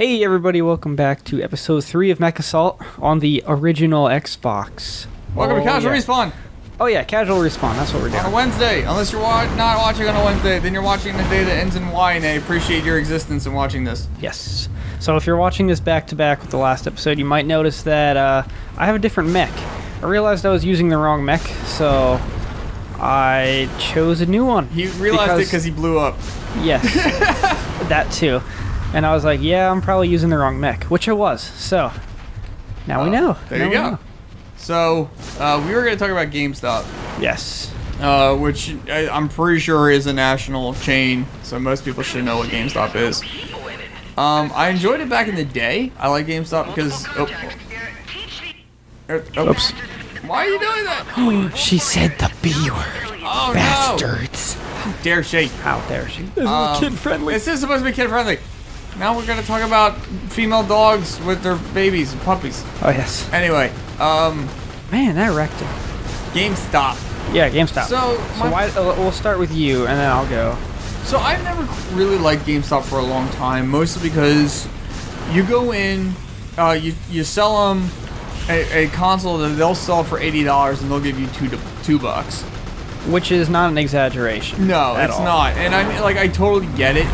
Hey everybody, welcome back to episode 3 of MechAssault on the original Xbox. Welcome to Casual Respawn. Oh yeah, Casual Respawn, that's what we're doing. On a Wednesday. Unless you're not watching on a Wednesday, then you're watching the day that ends in Y, and I appreciate your existence in watching this. Yes. So if you're watching this back to back with the last episode, you might notice that I have a different mech. I realized I was using the wrong mech, so I chose a new one. He realized it because he blew up. Yes, that too. And I was like, yeah, I'm probably using the wrong mech, which I was. So now we know. There you go. So we were going to talk about GameStop. Yes. Which I'm pretty sure is a national chain, so most people should know what GameStop is. I enjoyed it back in the day. I like GameStop because... Oops. Why are you doing that? She said the B word. Oh, Bastards. no. How dare she? How dare she? This is kid-friendly. This is supposed to be kid-friendly. Now we're going to talk about female dogs with their babies and puppies. Oh, yes. Anyway, Man, that wrecked him. GameStop. Yeah, GameStop. So we'll start with you, and then I'll go. So I've never really liked GameStop for a long time, mostly because you go in, you sell them a console that they'll sell for $80 and they'll give you $2. Which is not an exaggeration. No, it's not. And I mean, like, I totally get it.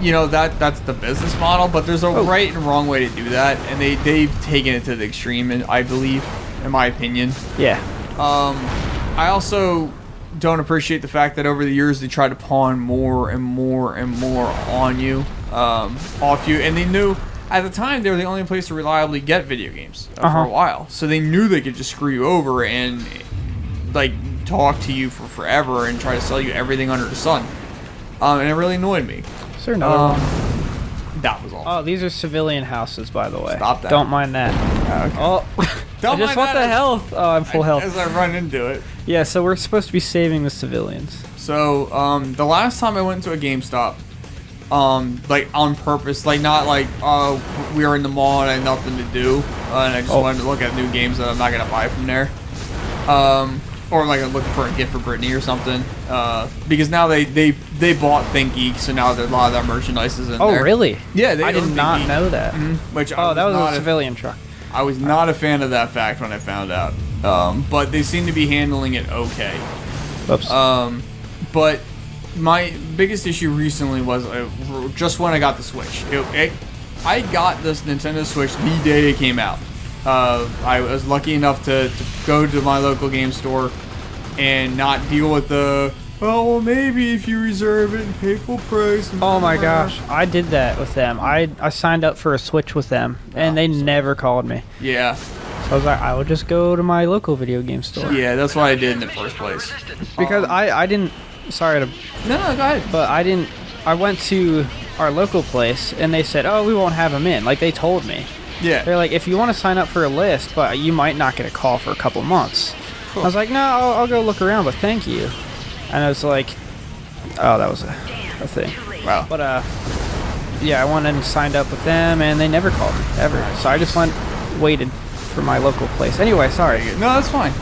You know, that's the business model, but there's a right and wrong way to do that, and they've taken it to the extreme, and I believe, in my opinion. Yeah. I also don't appreciate the fact that over the years they try to pawn more and more and more on you, off you, and they knew at the time they were the only place to reliably get video games for a while, so they knew they could just screw you over and like talk to you for forever and try to sell you everything under the sun, and it really annoyed me. Is there another one? That was all. Oh, these are civilian houses, by the way. Stop that. Don't mind that. Okay. Oh, Don't I just mind want that the health. Oh, I'm full health. As I run into it. Yeah, so we're supposed to be saving the civilians. So, the last time I went to a GameStop, like on purpose, like not like, we were in the mall and I had nothing to do, and I just wanted to look at new games that I'm not gonna buy from there, or like I'm looking for a gift for Brittany or something, because now they bought ThinkGeek, so now a lot of that merchandise is in there. Oh, really? Yeah, they I did not know that. Which that was a civilian truck. I was not a fan of that fact when I found out, but they seem to be handling it okay. Oops. But my biggest issue recently was just when I got the Switch. I got this Nintendo Switch the day it came out. I was lucky enough to go to my local game store and not deal with the, oh, well, maybe if you reserve it and pay full price. Oh my gosh, I did that with them. I signed up for a Switch with them, and they never called me. Yeah. So I was like, I will just go to my local video game store. Yeah, that's what I did in the first place. Because I didn't, sorry to... No, go ahead. But I went to our local place, and they said, oh, we won't have them in. Like, they told me. Yeah. They're like, if you want to sign up for a list, but you might not get a call for a couple months. Cool. I was like, no, I'll go look around, but thank you. And I was like, oh, that was a thing. Wow. But, yeah, I went and signed up with them, and they never called me, ever. So I just waited for my local place. Anyway, sorry. No, that's fine.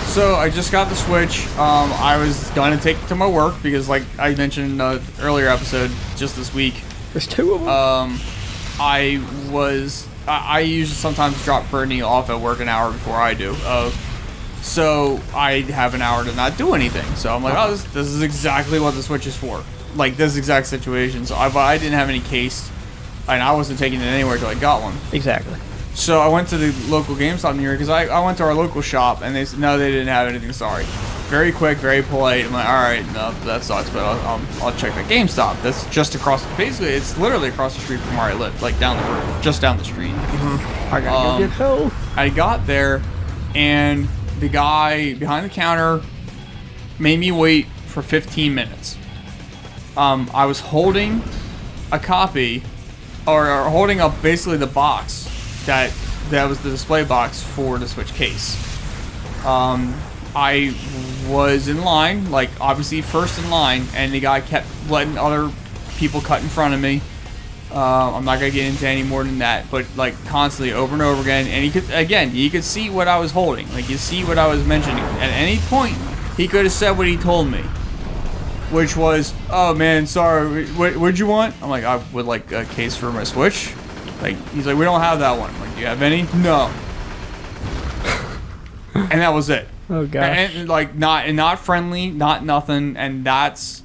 So I just got the Switch. I was going to take it to my work because, like I mentioned in the earlier episode, just this week. There's 2 of them? I usually sometimes drop Brittany off at work an hour before I do. So I have an hour to not do anything. So I'm like, oh, this is exactly what the Switch is for. Like, this exact situation. So I didn't have any case, and I wasn't taking it anywhere until I got one. Exactly. So I went to the local GameStop near here because I went to our local shop, and they said, no, they didn't have anything, sorry. Very quick, very polite. I'm like, all right, no, that sucks, but I'll check the GameStop. That's just across, basically, it's literally across the street from where I live, like down the road, just down the street. I gotta go get health. I got there, and the guy behind the counter made me wait for 15 minutes. I was holding a copy, or holding up basically the box that was the display box for the Switch case. I was in line, like obviously first in line, and the guy kept letting other people cut in front of me. I'm not gonna get into any more than that, but like constantly over and over again. And you could see what I was holding, like you see what I was mentioning. At any point, he could have said what he told me. which was, oh man, sorry, what'd you want? I'm like, I would like a case for my Switch. Like, he's like, we don't have that one. I'm like, do you have any? No. And that was it. Oh gosh. And like, not friendly, not nothing, and that's,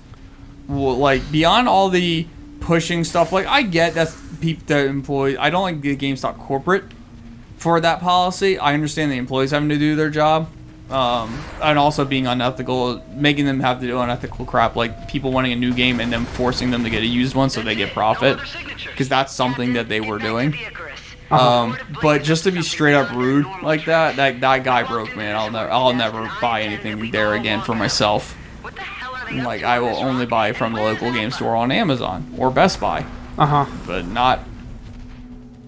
well, like, beyond all the pushing stuff. Like, I get that's the employees. I don't like the GameStop corporate for that policy. I understand the employees having to do their job. And also being unethical, making them have to do unethical crap, like people wanting a new game and then forcing them to get a used one so they get profit, because that's something that they were doing. But just to be straight up rude like that guy broke, man. I'll never buy anything there again for myself. Like, I will only buy from the local game store on Amazon or Best Buy. But not,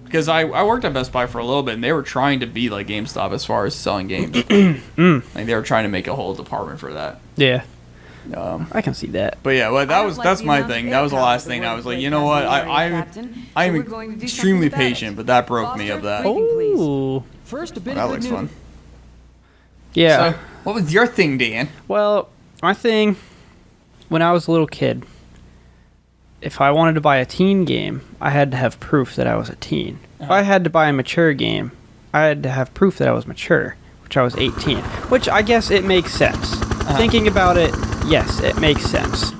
because I worked at Best Buy for a little bit, and they were trying to be like GameStop as far as selling games. Like, they were trying to make a whole department for that. Yeah. I can see that. But yeah, well, that's my thing. That was the last thing. I was like, you know what? I'm extremely patient, but that broke me of that. Oh. That looks fun. Yeah. So, what was your thing, Dan? Well, my thing, when I was a little kid, if I wanted to buy a teen game, I had to have proof that I was a teen. If I had to buy a mature game, I had to have proof that I was mature, which I was 18. Which I guess it makes sense. Thinking about it, yes, it makes sense.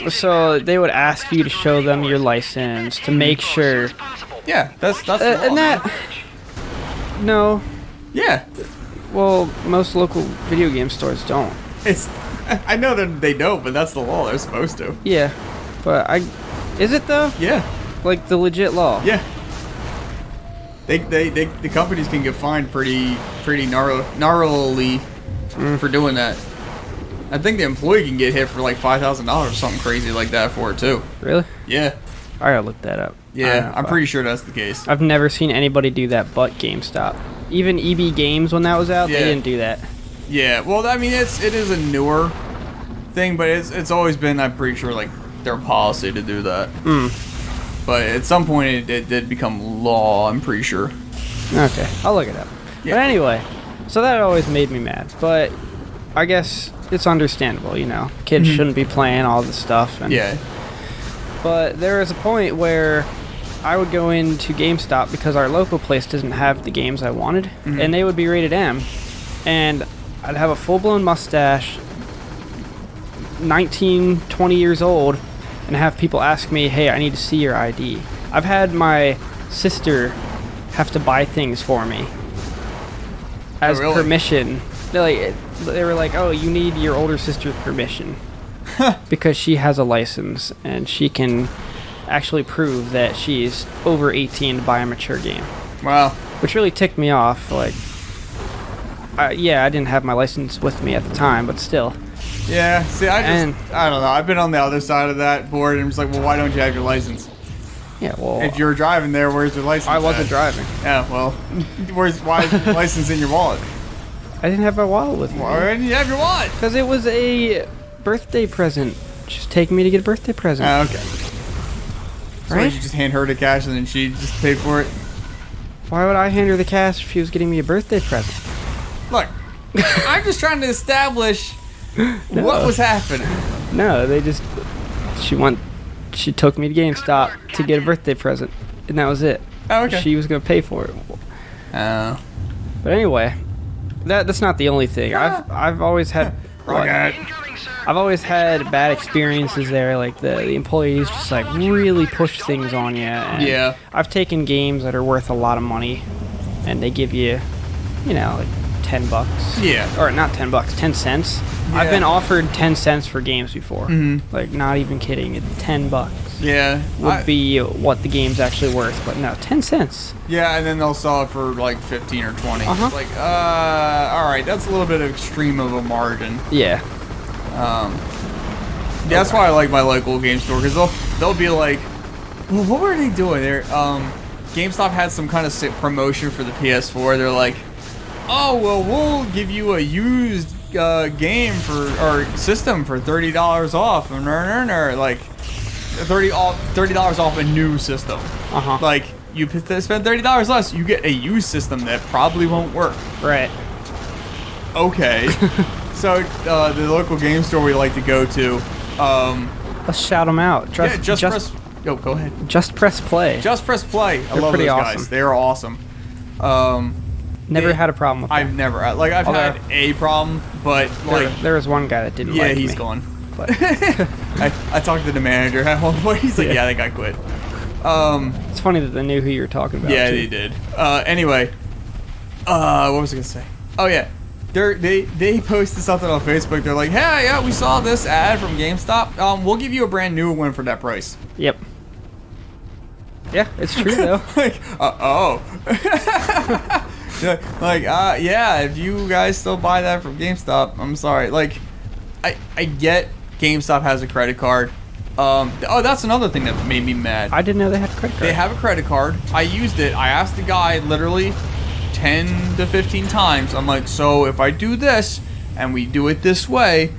So they would ask you to show them your license to make sure. Yeah, that's and that. No. Yeah. Well, most local video game stores don't. I know that they don't, but that's the law. They're supposed to. Yeah, but is it though? Yeah. Like the legit law. Yeah. The companies can get fined pretty gnarly for doing that. I think the employee can get hit for like $5,000 or something crazy like that for it too. Really? Yeah. I gotta look that up. Yeah, I'm pretty sure that's the case. I've never seen anybody do that but GameStop. Even EB Games, when that was out, Yeah. they didn't do that. Yeah, well, I mean, it is a newer thing, but it's always been, I'm pretty sure, like, their policy to do that. But at some point, it did become law, I'm pretty sure. Okay, I'll look it up. Yeah. But anyway, so that always made me mad. But I guess it's understandable, you know. Kids shouldn't be playing all this stuff. And, Yeah. But there was a point where I would go into GameStop because our local place doesn't have the games I wanted, and they would be rated M. And I'd have a full-blown mustache, 19, 20 years old, and have people ask me, hey, I need to see your ID. I've had my sister have to buy things for me as permission. They were like, oh, you need your older sister's permission because she has a license and she can actually prove that she's over 18 to buy a mature game. Wow. Which really ticked me off. Like, yeah, I didn't have my license with me at the time, but still. Yeah, see, I don't know. I've been on the other side of that board, and I'm just like, well, why don't you have your license? Yeah, well, If you were driving there, where's your license? I wasn't at? driving. Yeah, well, why is your license in your wallet? I didn't have my wallet with me. Why didn't you have your wallet? Because it was a birthday present. She's taking me to get a birthday present. Oh, okay. So Right? you just hand her the cash and then she just paid for it? Why would I hand her the cash if she was getting me a birthday present? Look, I'm just trying to establish what was happening. No, she took me to GameStop to get a birthday present, and that was it. Oh, okay. She was gonna pay for it. Oh. But anyway, that's not the only thing. I've always had I've always had bad experiences there. Like the employees just like really push things on you. And Yeah. I've taken games that are worth a lot of money, and they give you, like $10. Yeah. Or not $10, 10 cents. I've been offered 10 cents for games before. Like, not even kidding. $10 Yeah. would be what the game's actually worth, but no, 10 cents. Yeah, and then they'll sell it for like 15 or 20. It's like, all right, that's a little bit extreme of a margin. Yeah. That's why I like my local game store, because they'll be like, well, what were they doing there? GameStop had some kind of promotion for the PS4. They're like, oh, well, we'll give you a used game or system for $30 off, and like $30 off a new system. Like, you spend $30 less, you get a used system that probably won't work. Right. Okay. So the local game store we like to go to. Let's shout them out. Just press. Yo, go ahead. Just press play. Just press play. I They're love pretty those awesome. guys. They are awesome. Never had a problem with them. I've never I've had a problem, but like there was one guy that didn't like me. yeah, he's gone. But I talked to the manager at one point. He's like, yeah, that guy quit. it's funny that they knew who you were talking about. Yeah, too. they did. Anyway, what was I gonna say? Oh yeah, they posted something on Facebook. They're like, hey, yeah, we saw this ad from GameStop. We'll give you a brand new one for that price. Yep. Yeah, it's true though. Like, yeah, if you guys still buy that from GameStop, I'm sorry. Like, I get GameStop has a credit card. That's another thing that made me mad. I didn't know they had a credit card. They have a credit card. I used it. I asked the guy literally 10 to 15 times. I'm like, so if I do this and we do it this way,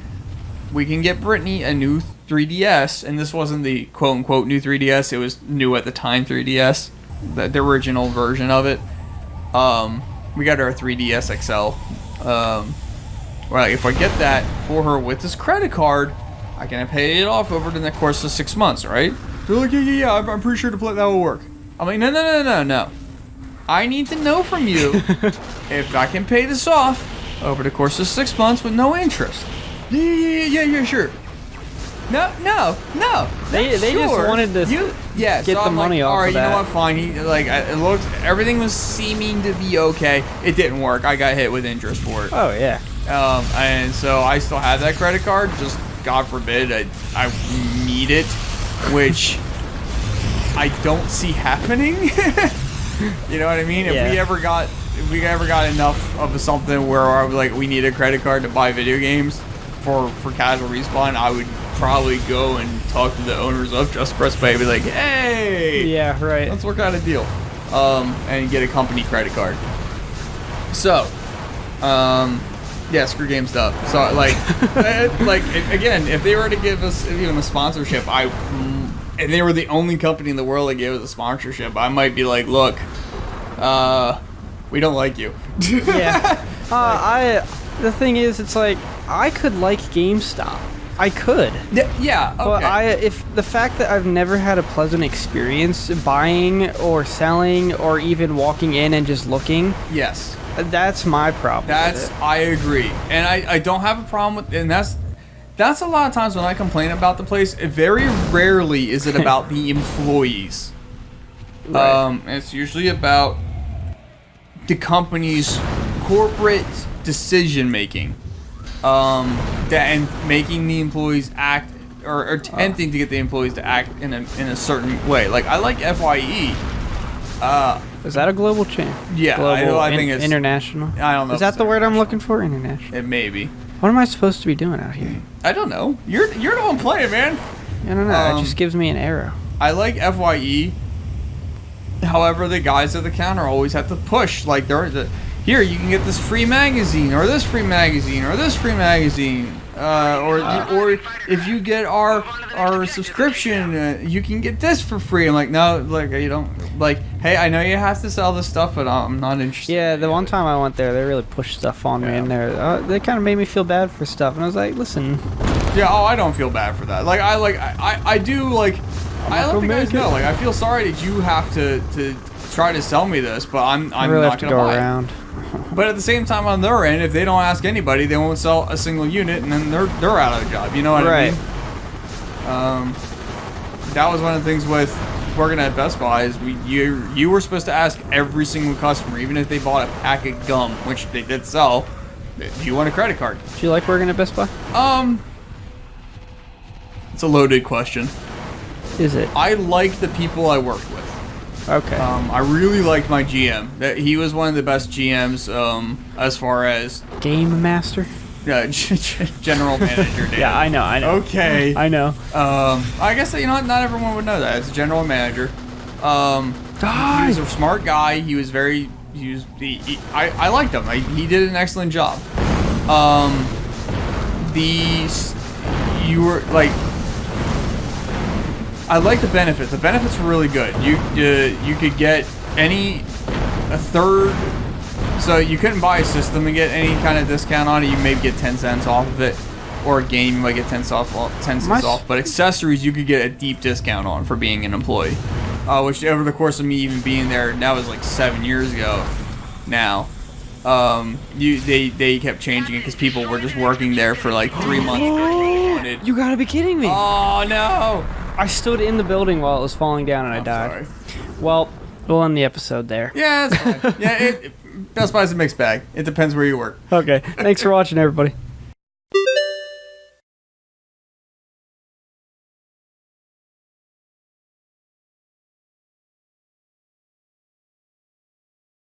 we can get Brittany a new 3DS. And this wasn't the quote-unquote new 3DS. It was new at the time 3DS. The original version of it. We got her a 3DS XL. Well, if I get that for her with this credit card, I can pay it off over the course of 6 months, right? They're like, yeah, I'm pretty sure that will work. I'm like, no. I need to know from you if I can pay this off over the course of 6 months with no interest. Yeah, sure. No. They just wanted to get the money off. All right, of that. you know what? Fine. It looked, everything was seeming to be okay. It didn't work. I got hit with interest for it. Oh yeah. And so I still have that credit card. Just God forbid I need it, which I don't see happening. You know what I mean? Yeah. If we ever got enough of something where we need a credit card to buy video games for casual respawn, I would probably go and talk to the owners of Just Press Play and be like, hey, Yeah, right. let's work out a deal, and get a company credit card. So, yeah, screw GameStop. So again, if they were to give us even a sponsorship, and they were the only company in the world that gave us a sponsorship, I might be like, look, we don't like you. Yeah. The thing is, it's like, I could like GameStop. I could. Yeah, okay. But if the fact that I've never had a pleasant experience buying or selling or even walking in and just looking. Yes. That's my problem. I agree. And I don't have a problem with, and that's a lot of times when I complain about the place, very rarely is it about the employees. Right. It's usually about the company's corporate decision making. And making the employees act, or attempting to get the employees to act in a certain way. Like, I like FYE. Is that a global chain? Yeah, global, I think it's international. I don't know. Is that the word I'm looking for? International. It may be. What am I supposed to be doing out here? I don't know. You're the one playing, man. I don't know. It just gives me an arrow. I like FYE. However, the guys at the counter always have to push. Like, here, you can get this free magazine, or this free magazine, or this free magazine, or if you get our subscription, you can get this for free. I'm like, no, like, you don't, like, hey, I know you have to sell this stuff, but I'm not interested. Yeah, the one time I went there, they really pushed stuff on me, and they kind of made me feel bad for stuff, and I was like, listen. Yeah, I don't feel bad for that. Like, I do, like, I let the guys know, like, I feel sorry that you have to try to sell me this, but I'm really not gonna buy it. But at the same time, on their end, if they don't ask anybody, they won't sell a single unit, and then they're out of a job. You know what I mean? That was one of the things with working at Best Buy is you were supposed to ask every single customer, even if they bought a pack of gum, which they did sell, do you want a credit card? Do you like working at Best Buy? It's a loaded question. Is it? I like the people I worked with. Okay. I really liked my GM. He was one of the best GMs as far as Game Master. General manager. Dan. Yeah, I know. Okay. I know. I guess not everyone would know that. It's a general manager. He was a smart guy. He was very. I liked him. He did an excellent job. You were like. I like the benefits. The benefits were really good. You could get a third So you couldn't buy a system and get any kind of discount on it. You maybe get 10 cents off of it. Or a game, you might get 10 cents off. But accessories, you could get a deep discount on for being an employee. Which over the course of me even being there, that was like 7 years ago now. They kept changing it because people were just working there for like 3 months. You gotta be kidding me. Oh, no. I stood in the building while it was falling down and I died. Sorry. Well, we'll end the episode there. Yeah, that's fine. Yeah, Best Buy's a mixed bag. It depends where you work. Okay. Thanks for watching, everybody.